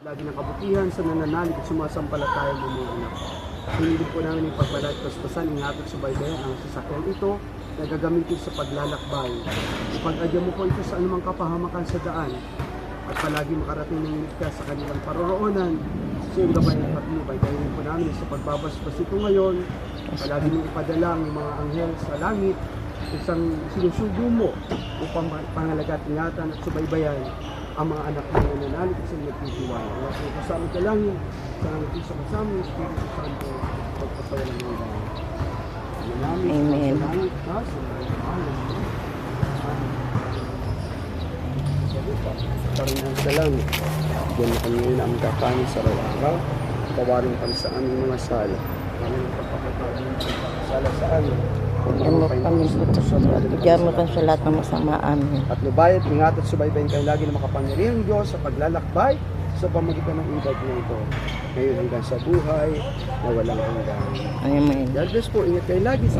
Lagi ng kabutihan sa nananalig at sumasampalataya ng mga anak. Pinilip po namin yung pagbalat paspasan, ingatan subaybayan ang sasakyan ito na gagamitin sa paglalakbay. Ipag-adya mo po ito sa anumang kapahamakan sa daan at palagi makarating ng ligtas sa kanilang paroroonan sa iyong gabay at patnubay. Kaya po namin sa pagbabasbas ito ngayon, palagi mong ipadala ang mga anghel sa langit, isang sinusugo mo upang pangalagat, ingatan at subaybayan ang mga anak ng nananalig at sa nagtitiwala. Kaya po kasama ka lang sa nagtisa kasama ng Espiritu Santo pagpasawalan ng mga. Amen. Karunan sa langit. Diyan na kami ngayon ang kakanin sa araw-araw. Pawarin kami sa aming mga sala. Kami ang pagpapatawin ng sala sa amin. Bigyan mo kami bigyan mo kami sa lahat ng masama amin. At lubayat, ingat at subaybayin kayo lagi na makapangyarihang Diyos sa paglalakbay sa pamagitan ng ibag na ito. Ngayon hanggang sa buhay na walang hanggan. Amen. God bless po. Ingat kayo lagi sa